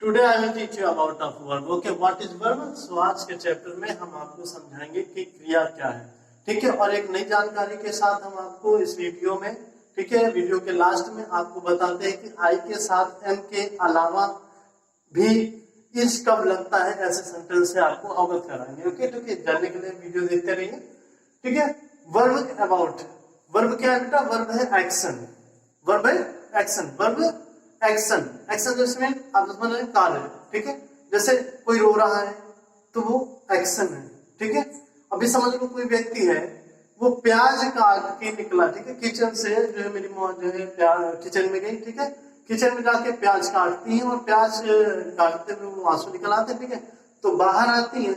Today I will teach you about of verb. Okay, what is verb? So आज के chapter में हम आपको समझाएंगे कि क्रिया क्या है। ठीक है, और एक नई जानकारी के साथ हम आपको इस वीडियो में, ठीक है, वीडियो के लास्ट में आपको बताते हैं कि आई के साथ एम के अलावा भी इस कब लगता है, ऐसे सेंटेंस से आपको अवगत कराएंगे। ओके, ठीक है, जानने के लिए वीडियो देखते रहिए। ठीक है, वर्ब अबाउट, वर्ब क्या है बेटा? वर्ब है एक्शन, वर्ब है एक्शन, वर्ब एक्शन, एक्शन जिसमें आप समझ रहे हैं कार्य। ठीक है, जैसे कोई रो रहा है तो वो एक्शन है। ठीक है, अभी समझ लो कोई व्यक्ति है वो प्याज काट के निकला, ठीक है, किचन से, जो है मेरी माँ जो है किचन में गई, ठीक है, किचन में जाके प्याज काटती है और प्याज काटते हुए वो आंसू निकल आते हैं। ठीक है, तो बाहर आती है।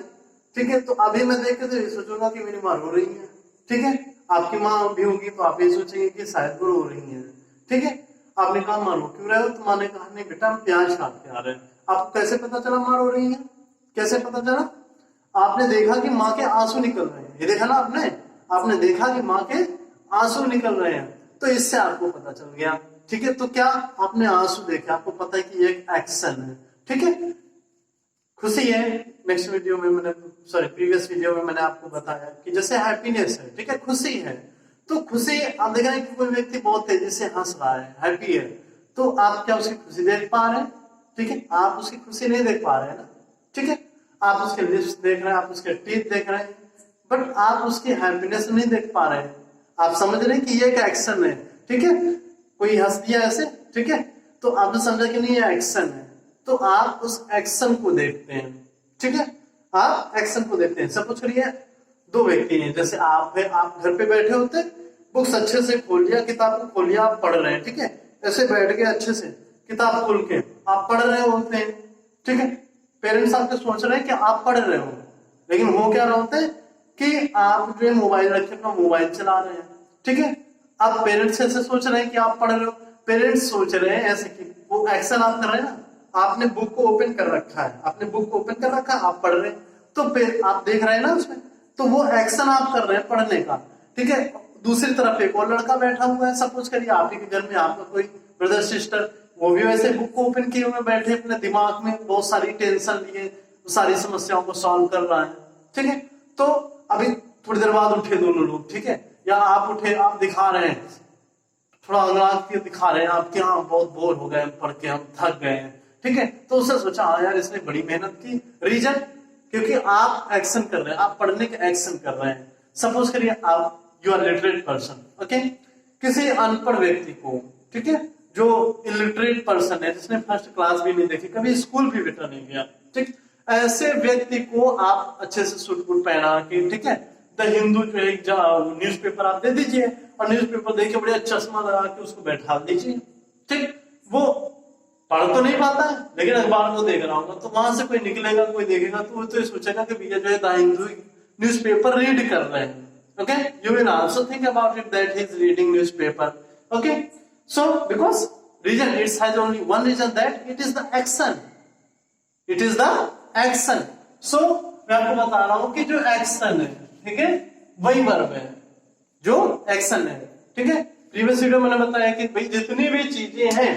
ठीक है, तो अभी मैं देख के तो ये सोचूंगा कि मेरी माँ रो रही है। ठीक है, आपकी माँ भी होगी तो आप ये सोचेंगे कि शायद वो रो रही है। ठीक है, आपने कहा माँ रो क्यों रहे हो? तो माँ ने कहा नहीं बेटा हम प्याज काट के आ रहे हैं। आपको कैसे पता चला माँ रो रही है? कैसे पता चला? आपने देखा कि माँ के आंसू निकल रहे हैं। ये देखा ना आपने, आपने देखा कि माँ के आंसू निकल रहे हैं, तो इससे आपको पता चल गया। ठीक है, तो क्या आपने आंसू देखे, आपको पता है कि ये एक एक्शन है। ठीक है, खुशी है। नेक्स्ट वीडियो में मैंने, सॉरी प्रीवियस वीडियो में मैंने आपको बताया कि जैसे हैप्पीनेस है, ठीक है, खुशी है, तो खुशी आप देख रहे हैं कि कोई व्यक्ति बहुत तेजी से हंस रहा है, हैप्पी है, तो आप क्या उसकी खुशी देख पा रहे हैं? ठीक है, आप उसकी खुशी नहीं देख पा रहे हैं ना। ठीक है, आप उसके लिप्स देख रहे हैं, आप उसके टीथ देख रहे हैं, बट आप उसकी हैप्पीनेस नहीं देख पा रहे हैं। आप समझ रहे हैं कि ये एक एक्शन है। ठीक है, कोई हंस दिया ऐसे, ठीक है, तो आपने समझा कि नहीं ये एक्शन है, तो आप उस एक्शन को देखते हैं। ठीक है, आप एक्शन को देखते हैं। सपोज करिए दो व्यक्ति हैं, जैसे आप है, आप घर पे बैठे होते, बुक्स अच्छे से खोल लिया, किताब को खोल लिया, आप पढ़ रहे हैं। ठीक है, ऐसे बैठ के अच्छे से किताब खोल के आप पढ़ रहे होते हैं। ठीक है, पेरेंट्स आपके सोच रहे हैं कि आप पढ़ रहे हो, लेकिन हो क्या रहे होते हैं कि आप जो है मोबाइल रख के अपना मोबाइल चला रहे हैं। ठीक है, आप पेरेंट्स ऐसे सोच रहे हैं कि आप पढ़ रहे हो, पेरेंट्स सोच रहे हैं ऐसे कि वो एक्शन आप कर रहे हैं ना, आपने बुक को ओपन कर रखा है, आपने बुक को ओपन कर रखा है, आप पढ़ रहे हैं, तो फिर आप देख रहे हैं ना उसमें, तो वो एक्शन आप कर रहे हैं पढ़ने का। ठीक है, दूसरी तरफ एक और लड़का बैठा हुआ है, सपोज करिए आप ही के घर में आपका कोई ब्रदर सिस्टर, वो भी वैसे बुक को ओपन किए हुए बैठे, अपने दिमाग में बहुत सारी टेंशन लिए सारी समस्याओं को सॉल्व कर रहा है। ठीक है, तो अभी थोड़ी देर बाद उठे दोनों लोग, ठीक है, या आप उठे, आप दिखा रहे हैं, थोड़ा अनुराग के दिखा रहे हैं, आपके यहाँ बहुत बोर हो गए पढ़ के, हम थक गए हैं। ठीक है, तो उसने सोचा हाँ यार इसने बड़ी मेहनत की। रीजन, क्योंकि आप एक्शन कर रहे हैं, आप पढ़ने के एक्शन कर रहे हैं। सपोज करिए आप, you are literate person, okay, किसी अनपढ़ व्यक्ति को, ठीक है, जो इलिटरेट पर्सन है, जिसने फर्स्ट क्लास भी नहीं देखी, कभी स्कूल भी बेटा नहीं गया, ठीक, ऐसे व्यक्ति को आप अच्छे से सूट बूट पहना के, ठीक है, द हिंदू जो है न्यूज़पेपर आप दे दीजिए, और न्यूज़पेपर देके बढ़िया चश्मा लगा के उसको बैठा दीजिए। ठीक, वो पढ़ तो नहीं पाता है, लेकिन अखबार को देख रहा होगा, तो वहां से कोई निकलेगा, कोई देखेगा, तो वो तो ये सोचेगा कि भैया जो है द हिंदू न्यूज़पेपर रीड कर रहे हैं। Okay, you will also think about it that he is reading newspaper. Okay, so because reason, it's has only one reason, that it is the action, it is the action. So मैं आपको बता रहा हूं कि जो action है, ठीक है, वही वर्ब है, जो एक्शन है। ठीक है, प्रीवियस वीडियो मैंने बताया कि भाई जितनी भी चीजें हैं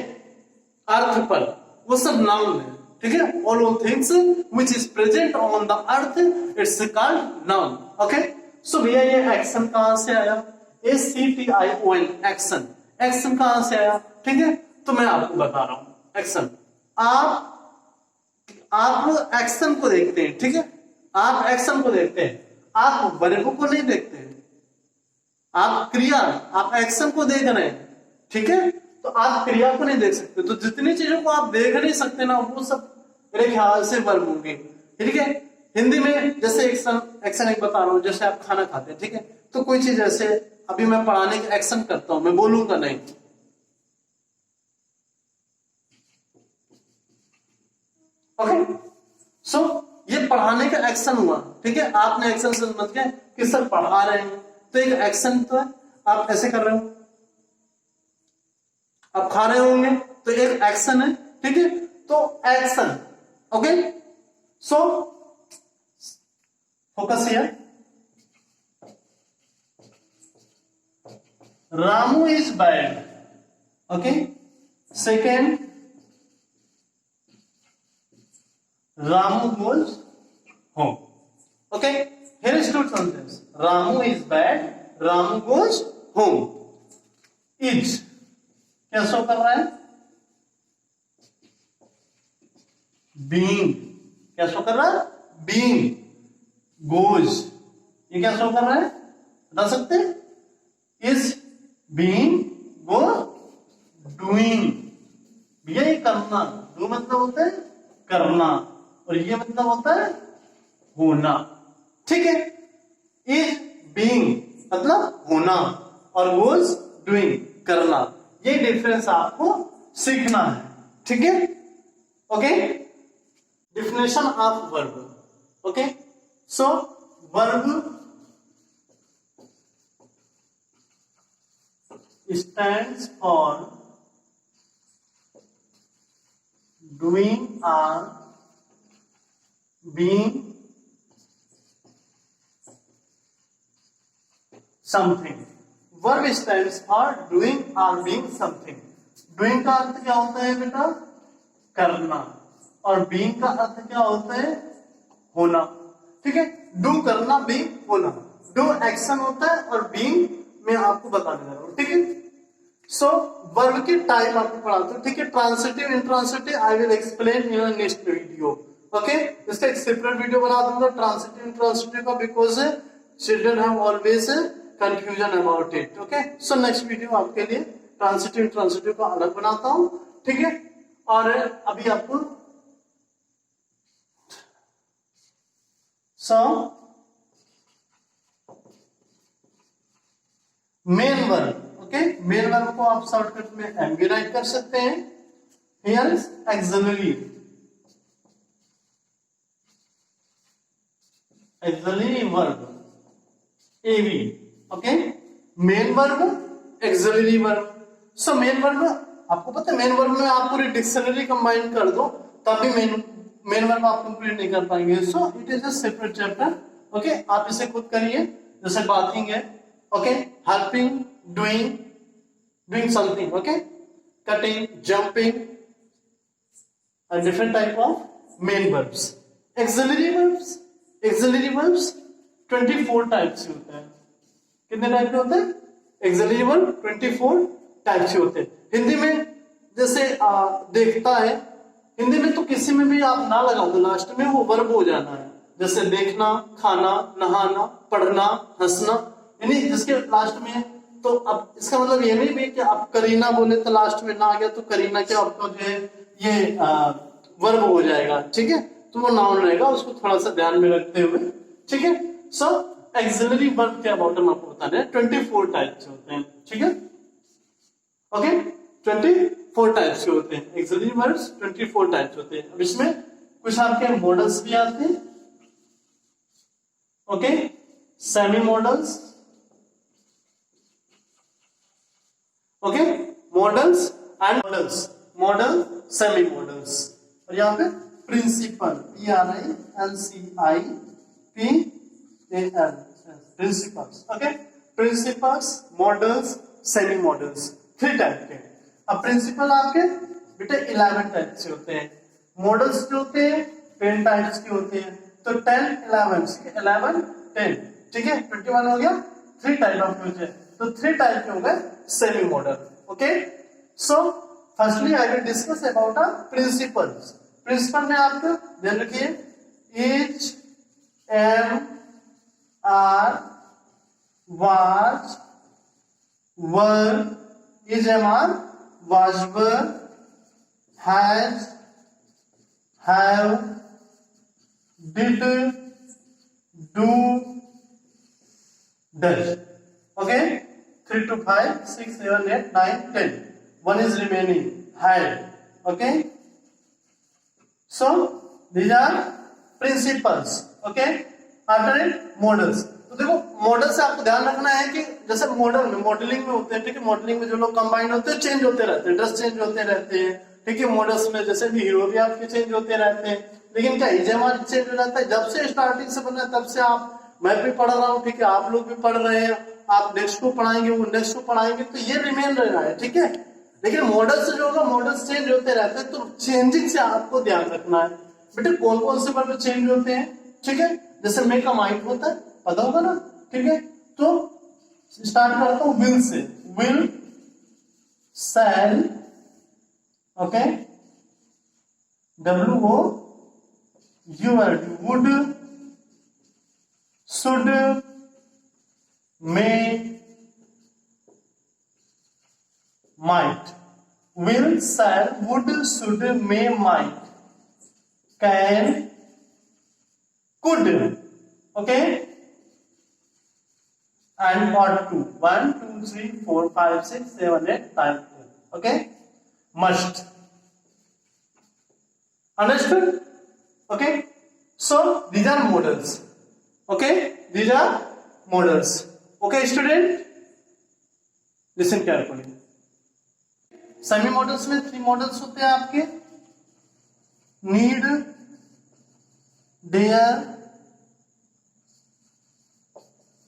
अर्थ पर, वो सब नाउन है। ठीक है, all things which is present on the earth it's called noun. Okay, so भैया ये एक्शन कहां से आया? ACTION, एक्शन, एक्शन कहां से आया? ठीक है, तो मैं आपको बता रहा हूं एक्शन। आप एक्शन को देखते हैं, ठीक है, आप एक्शन को देखते हैं, आप वर्ब को नहीं देखते हैं, आप क्रिया, आप एक्शन को देख रहे हैं। ठीक है, तो आप क्रिया को नहीं देख सकते, तो जितनी चीजों को आप देख नहीं सकते ना, वो सब मेरे ख्याल से वर्ब होंगे। ठीक है, हिंदी में जैसे एक्शन, एक्शन एक बता रहा हूं, जैसे आप खाना खाते हैं, ठीक है, तो कोई चीज ऐसे, अभी मैं पढ़ाने का एक्शन करता हूं, मैं बोलूंगा नहीं। ओके, सो ये पढ़ाने का एक्शन हुआ। ठीक है, आपने एक्शन समझ के कि सर पढ़ा रहे हैं, तो एक एक्शन तो है, आप ऐसे कर रहे हो, आप खा रहे होंगे, तो एक एक्शन है। ठीक है, तो action. Okay, so focus here, Ramu is bad. Okay, second, Ramu goes home. Okay, here is two sentences. Ramu is bad, Ramu goes home. Is क्या शो कर रहा है? Being क्या शो कर रहा है? Being. Goes ये क्या शो कर रहा है? बता सकते हैं? Is being go doing. ये करना, do मतलब होता है करना और ये मतलब होता है होना. ठीक है, इज बीइंग मतलब होना और गोज डूइंग करना. ये डिफरेंस आपको सीखना है. ठीक है, okay. Definition of verb. Okay, so verb stands for doing or being something. Verb stands for doing or being something. Doing का अर्थ क्या होता है बेटा? करना. और being का अर्थ क्या होता है? होना. ठीक है, do करना, being होना. do एक्शन होता है और being मैं आपको बता दे रहा हूं. ठीक है, सो वर्ब के टाइप आपको पढ़ाता हूं. ठीक है, transitive, intransitive I will explain in next video. Okay, इसका एक सेपरेट वीडियो बना दूंगा ट्रांसिटिव इंट्रांसिटिव का, because children have always confusion about it. Okay, so next video आपके लिए ट्रांसिटिव इंट्रांसिटिव का अलग बनाता हूं. ठीक है, और अभी आपको सो main verb. Okay, main verb को आप शॉर्टकट में एम भी राइट कर सकते हैं. Here is auxiliary. Auxiliary verb AV. Okay, main verb, auxiliary verb. So main verb आपको पता है, मेन वर्ब में आप पूरी डिक्शनरी कंबाइन कर दो तभी मेन वर्ब आप कंप्लीट नहीं कर पाएंगे. So it is a separate chapter. Okay, आप इसे खुद करिए. जैसे बाथिंग है, okay, helping, doing something, okay, cutting, jumping, and different type of main verbs. Auxiliary verbs 24 types के होते हैं. कितने टाइप के होते हैं? Auxiliary verb 24 टाइप्स के होते हैं. हिंदी में जैसे देखता है, हिंदी में तो किसी में भी आप ना लगा दो लास्ट में, वो वर्ब हो जाना है. जैसे देखना, खाना, नहाना, पढ़ना, हंसना, यानी जिसके लास्ट में. तो अब इसका मतलब ये नहीं भी कि आप करीना बोले तो लास्ट में ना आ गया तो करीना क्या आपका जो है ये वर्ब हो जाएगा. ठीक है, तो वो नाउन रहेगा, उसको थोड़ा सा ध्यान में रखते हुए. ठीक है, सो एक्सिलरी वर्ब के अबाउट हम आपको बताने हैं. 24 टाइप्स होते हैं. ठीक है, ओके, 24 टाइप्स के होते हैं एक्सिलरी वर्ब्स. 24 टाइप्स होते हैं. अब इसमें कुछ आपके मॉडल्स भी आते हैं. Okay, semi models, okay, models and models, model, semi models. और यहाँ पे principal, PRINCIPAL, principals. Okay, principals, models, semi models, 3 type के. अब प्रिंसिपल आपके बेटे 11 टाइप से होते हैं. मॉडल्स जो होते हैं 10 टाइप्स के होते हैं. तो 10, 11, 10. ठीक है, 21 हो गया. 3 टाइप ऑफ यूज है, तो 3 टाइप के हो गए semi model. Okay, so firstly I will discuss about principals. Principal में आपको ध्यान रखिए, is, am, are, was, were, is, am, are, was, were, has, have, did, do, does. Okay, 3 to 5, 6, 7, 8, 9, 10. 1 is remaining, had. Okay, so these are principles. Okay, after it models. तो देखो model से आपको ध्यान रखना है कि जैसे मॉडल में, मॉडलिंग में होते हैं. ठीक है, मॉडलिंग में जो लोग कंबाइन होते हैं चेंज होते रहते हैं, ड्रेस चेंज होते रहते हैं. ठीक है, मॉडल्स में जैसे भी हीरो भी आपके चेंज होते रहते हैं. लेकिन क्या इजेमार चेंज हो जाता है? जब से स्टार्टिंग से बना तब से आप, मैं भी पढ़ रहा हूँ. ठीक है, आप लोग भी पढ़ रहे हैं, आप नेक्स्ट को पढ़ाएंगे, वो नेक्स्ट को पढ़ाएंगे, तो ये रिमेन रहा है. ठीक है, लेकिन मॉडल से जो होगा, मॉडल चेंज होते रहते हैं, तो चेंजिंग से आपको ध्यान रखना है. बेटे कौन कौन से वर्ब चेंज होते हैं, ठीक है, जैसे मे का माइट होता है, पता होगा ना, ठीक है। तो स्टार्ट करता हूं will say, will, shall, okay, WOULD, would, should, may, might, will, shall, would, should, may, might, can, could, okay, and ought to, 1 2 3 4 5 6 7 8 9 10, okay, must, understood, okay. So these are modals, okay, these are modals, okay student, listen carefully. Semi models में 3 models होते हैं आपके, need, dare,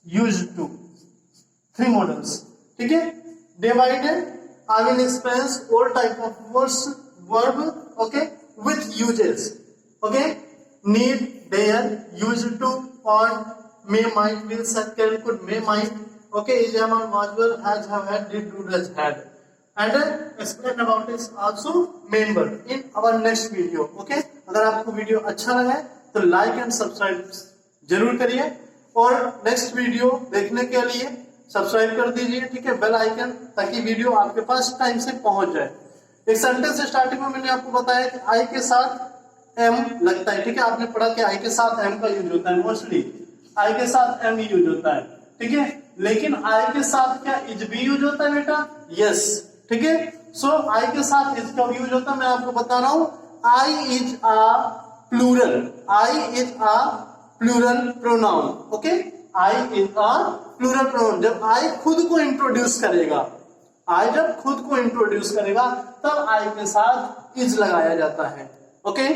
use to, 3 models, ठीक है। Divided I will express all type of words, verb, okay, with usages, okay, need, dare, use to, ought, may, might, will, shall, can, could, may, might, okay, is, am, was, will, has, have, had, did, do, does, had, and explain about this also main verb in our next video, okay. अगर आपको video अच्छा लगा है तो like and subscribe जरूर करिए, और next video देखने के लिए सब्सक्राइब कर दीजिए, ठीक है, बेल आइकन, ताकि वीडियो आपके पास टाइम से पहुंच जाए। एक सेंटेंस स्टार्टिंग में मैंने आपको बताया कि आई के साथ एम लगता है, ठीक है, आपने पढ़ा कि आई के साथ एम का यूज होता है, मोस्टली आई के साथ एम यूज होता है, ठीक है, लेकिन आई के साथ क्या इज भी यूज होता है बेटा, यस, ठीक है। सो आई के साथ इज का यूज होता है, मैं आपको बता रहा हूं, I is a plural, I is a plural pronoun, okay, I is a plural pronoun. जब आई खुद को इंट्रोड्यूस करेगा, आई जब खुद को इंट्रोड्यूस करेगा तब आई के साथ इज लगाया जाता है, ओके।